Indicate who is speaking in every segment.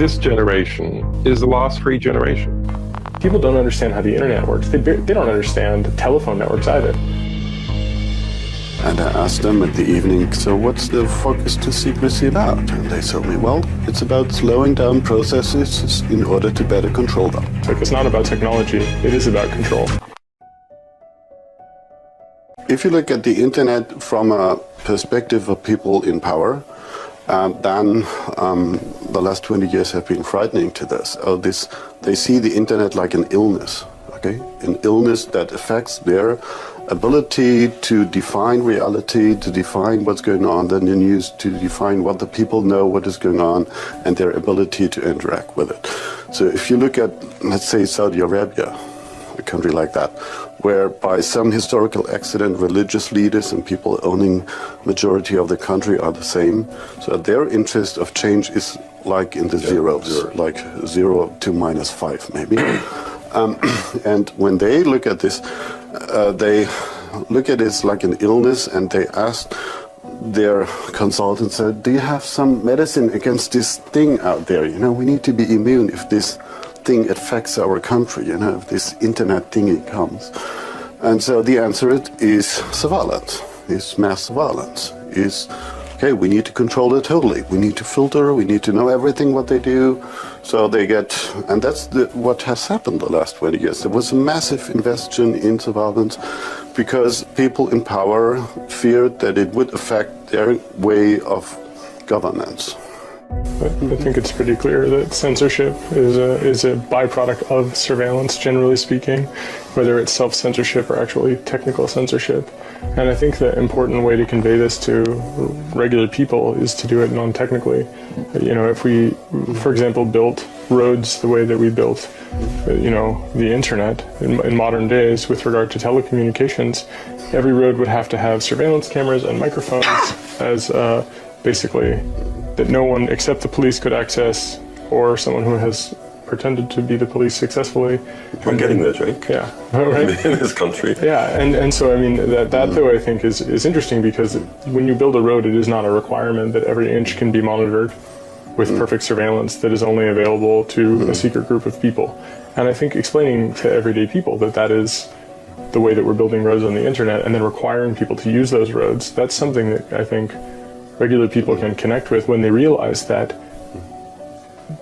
Speaker 1: This generation is the last free generation.
Speaker 2: People don't understand how the internet works. They don't understand telephone networks either.
Speaker 3: And I asked them at the evening, so what's the focus to secrecy about? And they told me, well, it's about slowing down processes in order to better control them.
Speaker 2: It's not about technology, it is about control.
Speaker 3: If you look at the internet from a perspective of people in power, then the last 20 years have been frightening to this. They see the internet like an illness, okay? An illness that affects their ability to define reality, to define what's going on in the news, to define what the people know, what is going on, and their ability to interact with it. So if you look at, let's say, Saudi Arabia, a country like that, where by some historical accident, religious leaders and people owning majority of the country are the same. So their interest of change is like in the zeros, like 0 to -5 maybe. And when they look at this, they look at it like an illness, and they ask their consultants, do you have some medicine against this thing out there? You know, we need to be immune if this thing affects our country, you know, if this internet thingy comes. And so the answer is surveillance, is mass surveillance, is, okay, we need to control it totally. We need to filter, we need to know everything what they do. So they get, and that's what has happened the last 20 years. There was a massive investment in surveillance because people in power feared that it would affect their way of governance.
Speaker 2: I think it's pretty clear that censorship is a byproduct of surveillance, generally speaking, whether it's self-censorship or actually technical censorship. And I think the important way to convey this to regular people is to do it non-technically. You know, if we, for example, built roads the way that we built, you know, the internet in modern days with regard to telecommunications, every road would have to have surveillance cameras and microphones as basically that no one except the police could access, or someone who has pretended to be the police successfully.
Speaker 4: We're getting there, Jake.
Speaker 2: Yeah, right.
Speaker 4: In this country.
Speaker 2: Yeah, and so I mean that though I think is interesting, because when you build a road, it is not a requirement that every inch can be monitored with perfect surveillance that is only available to a secret group of people. And I think explaining to everyday people that is the way that we're building roads on the internet, and then requiring people to use those roads, that's something that I think regular people can connect with when they realize that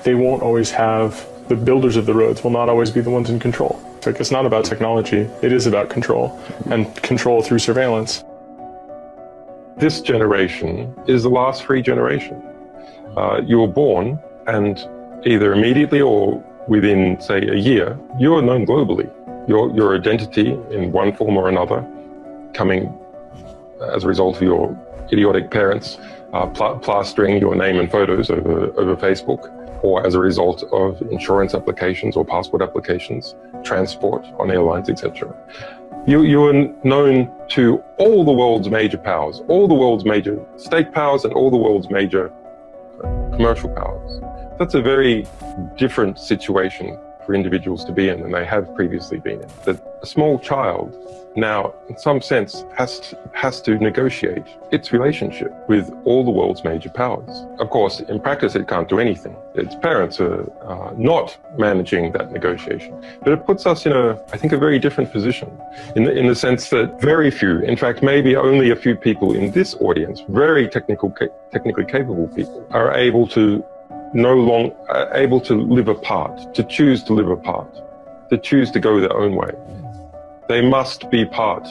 Speaker 2: they won't always have, the builders of the roads will not always be the ones in control. It's not about technology, it is about control, and control through surveillance.
Speaker 1: This generation is the last free generation. You were born, and either immediately or within, say, a year, you are known globally. Your identity in one form or another, coming as a result of your idiotic parents plastering your name and photos over Facebook, or as a result of insurance applications or passport applications, transport on airlines, etc. You are known to all the world's major powers, all the world's major state powers, and all the world's major commercial powers. That's a very different situation for individuals to be in than they have previously been in. That a small child now, in some sense, has to negotiate its relationship with all the world's major powers. Of course, in practice, it can't do anything. Its parents are not managing that negotiation. But it puts us in I think, a very different position in the sense that very few, in fact, maybe only a few people in this audience, very technically capable people, are able to able to live apart, to choose to live apart, to choose to go their own way. They must be part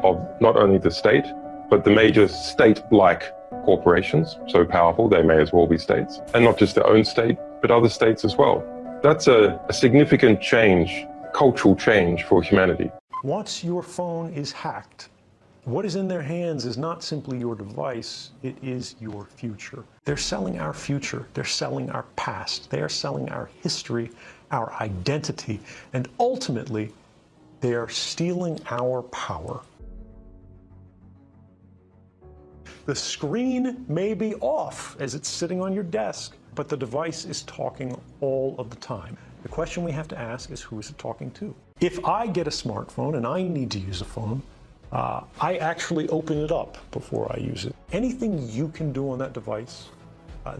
Speaker 1: of not only the state, but the major state-like corporations, so powerful they may as well be states, and not just their own state, but other states as well. That's a significant change, cultural change for humanity.
Speaker 5: Once your phone is hacked, what is in their hands is not simply your device, it is your future. They're selling our future, they're selling our past, they are selling our history, our identity, and ultimately, they are stealing our power. The screen may be off as it's sitting on your desk, but the device is talking all of the time. The question we have to ask is, who is it talking to? If I get a smartphone and I need to use a phone, I actually open it up before I use it. Anything you can do on that device,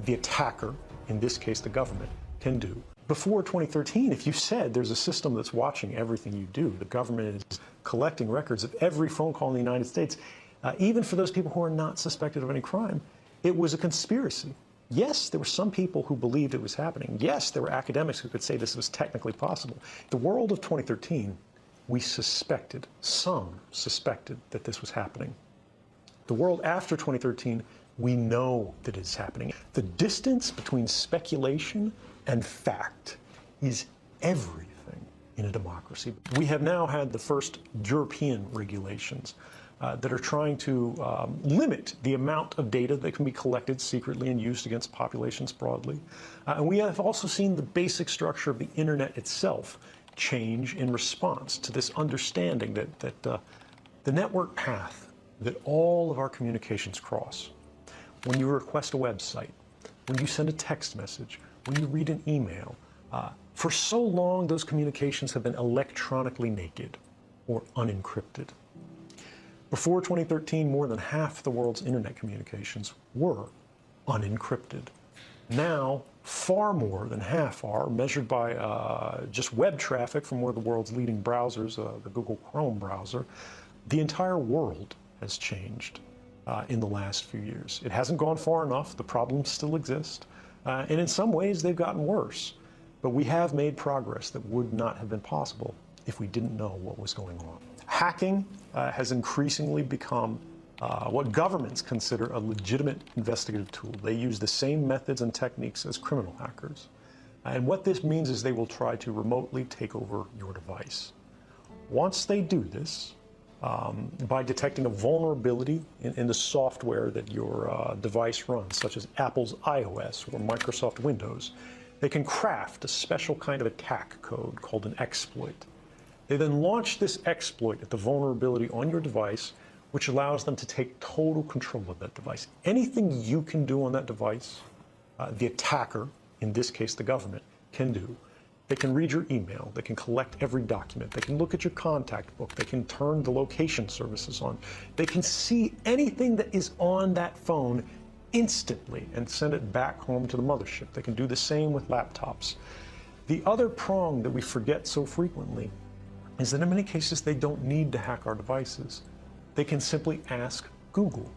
Speaker 5: the attacker in this case the government, can do. Before 2013, if you said there's a system that's watching everything you do, the government is collecting records of every phone call in the United States, even for those people who are not suspected of any crime, it was a conspiracy. Yes, there were some people who believed it was happening. Yes, there were academics who could say this was technically possible. The world of 2013, we suspected, some suspected that this was happening. The world after 2013, we know that it's happening. The distance between speculation and fact is everything in a democracy. We have now had the first European regulations that are trying to limit the amount of data that can be collected secretly and used against populations broadly. And we have also seen the basic structure of the internet itself change in response to this understanding that the network path that all of our communications cross, when you request a website, when you send a text message, when you read an email, for so long those communications have been electronically naked or unencrypted. Before 2013, more than half the world's internet communications were unencrypted. Now, far more than half are, measured by just web traffic from one of the world's leading browsers, the Google Chrome browser. The entire world has changed in the last few years. It hasn't gone far enough. The problems still exist. And in some ways, they've gotten worse. But we have made progress that would not have been possible if we didn't know what was going on. Hacking has increasingly become what governments consider a legitimate investigative tool. They use the same methods and techniques as criminal hackers. And what this means is they will try to remotely take over your device. Once they do this, by detecting a vulnerability in the software that your device runs, such as Apple's iOS or Microsoft Windows, they can craft a special kind of attack code called an exploit. They then launch this exploit at the vulnerability on your device, which allows them to take total control of that device. Anything you can do on that device, the attacker, in this case the government, can do. They can read your email, they can collect every document, they can look at your contact book, they can turn the location services on, they can see anything that is on that phone instantly and send it back home to the mothership. They can do the same with laptops. The other prong that we forget so frequently is that in many cases they don't need to hack our devices. They can simply ask Google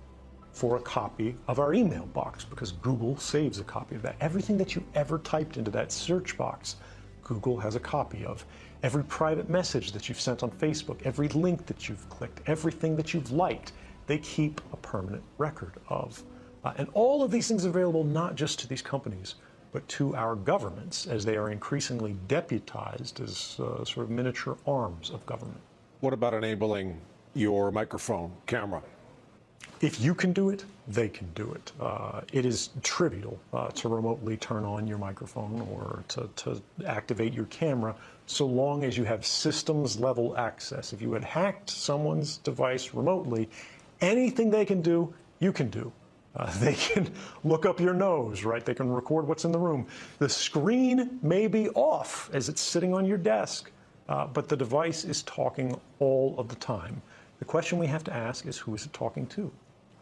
Speaker 5: for a copy of our email box, because Google saves a copy of that. Everything that you ever typed into that search box, Google has a copy of. Every private message that you've sent on Facebook, every link that you've clicked, everything that you've liked, they keep a permanent record of. And all of these things are available not just to these companies, but to our governments, as they are increasingly deputized as sort of miniature arms of government.
Speaker 6: What about enabling your microphone camera?
Speaker 5: If you can do it, they can do it. It is trivial to remotely turn on your microphone or to activate your camera, so long as you have systems level access. If you had hacked someone's device remotely, anything they can do, you can do. They can look up your nose, right? They can record what's in the room. The screen may be off as it's sitting on your desk, but the device is talking all of the time. The question we have to ask is, who is it talking to?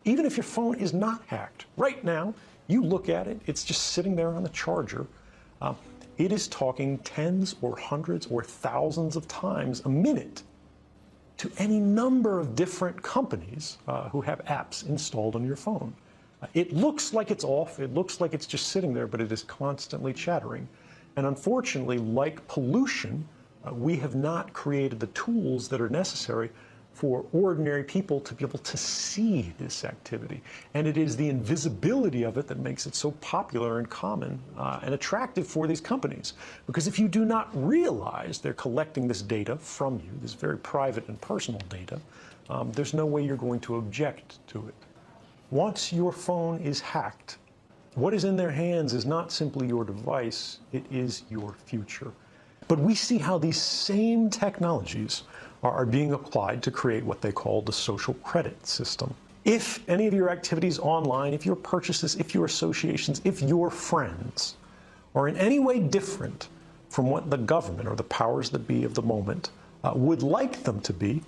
Speaker 5: Even if your phone is not hacked, right now, you look at it, it's just sitting there on the charger. It is talking tens or hundreds or thousands of times a minute to any number of different companies who have apps installed on your phone. It looks like it's off, it looks like it's just sitting there, but it is constantly chattering. And unfortunately, like pollution, we have not created the tools that are necessary for ordinary people to be able to see this activity. And it is the invisibility of it that makes it so popular and common and attractive for these companies. Because if you do not realize they're collecting this data from you, this very private and personal data, there's no way you're going to object to it. Once your phone is hacked, what is in their hands is not simply your device, it is your future. But we see how these same technologies are being applied to create what they call the social credit system. If any of your activities online, if your purchases, if your associations, if your friends are in any way different from what the government or the powers that be of the moment would like them to be,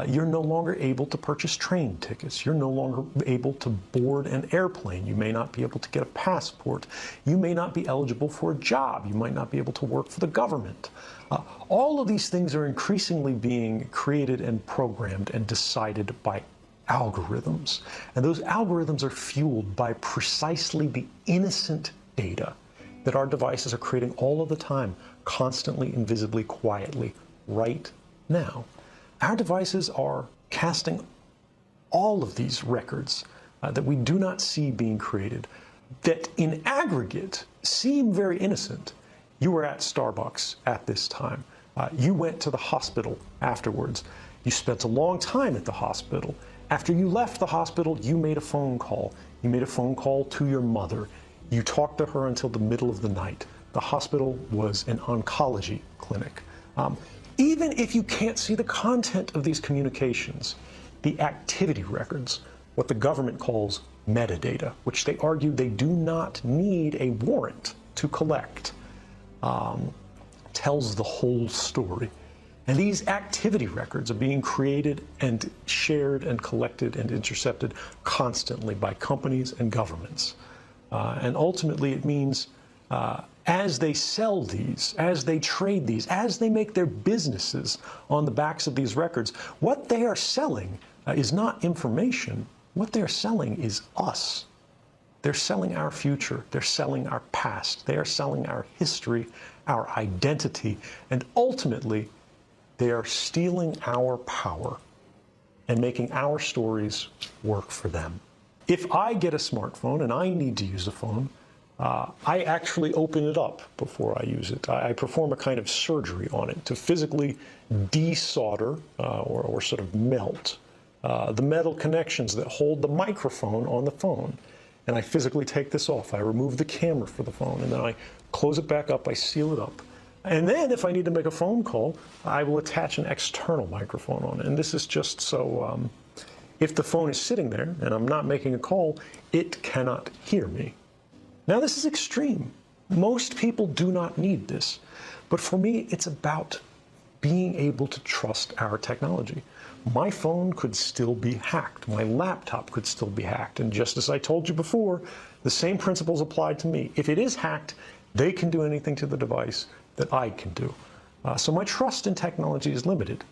Speaker 5: You're no longer able to purchase train tickets. You're no longer able to board an airplane. You may not be able to get a passport. You may not be eligible for a job. You might not be able to work for the government. All of these things are increasingly being created and programmed and decided by algorithms. And those algorithms are fueled by precisely the innocent data that our devices are creating all of the time, constantly, invisibly, quietly, right now. Our devices are casting all of these records that we do not see being created, that in aggregate seem very innocent. You were at Starbucks at this time. You went to the hospital afterwards. You spent a long time at the hospital. After you left the hospital, you made a phone call. You made a phone call to your mother. You talked to her until the middle of the night. The hospital was an oncology clinic. Even if you can't see the content of these communications, the activity records, what the government calls metadata, which they argue they do not need a warrant to collect, tells the whole story. And these activity records are being created and shared and collected and intercepted constantly by companies and governments. And ultimately it means as they sell these, as they trade these, as they make their businesses on the backs of these records, what they are selling is not information. What they're selling is us. They're selling our future. They're selling our past. They are selling our history, our identity, and ultimately, they are stealing our power and making our stories work for them. If I get a smartphone and I need to use a phone, I actually open it up before I use it. I perform a kind of surgery on it to physically desolder or sort of melt the metal connections that hold the microphone on the phone. And I physically take this off. I remove the camera for the phone, and then I close it back up, I seal it up. And then if I need to make a phone call, I will attach an external microphone on it. And this is just so if the phone is sitting there and I'm not making a call, it cannot hear me. Now, this is extreme. Most people do not need this. But for me, it's about being able to trust our technology. My phone could still be hacked. My laptop could still be hacked. And just as I told you before, the same principles apply to me. If it is hacked, they can do anything to the device that I can do. So my trust in technology is limited.